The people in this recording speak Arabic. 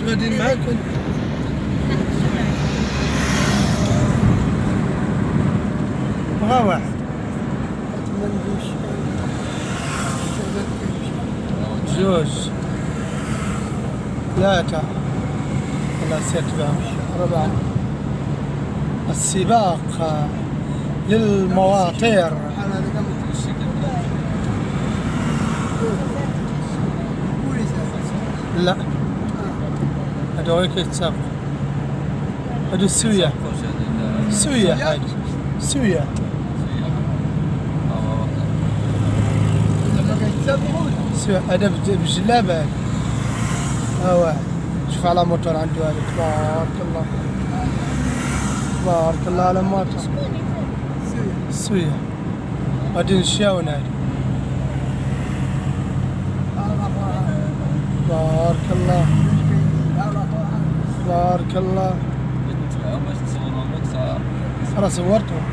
غاديين معاك. بغا واحد. جوج 3 ولا 6 4. السباق للمواطير. لا هادو غير كيتسابقوا، هادو السوية هادي سوية. هذا بجلابة هذا. واحد شوف على موتور عنده هذا، تبارك الله تبارك الله على موتور سوية. غادي نشاون هادي، تبارك الله تبارك الله. راه صورتهم.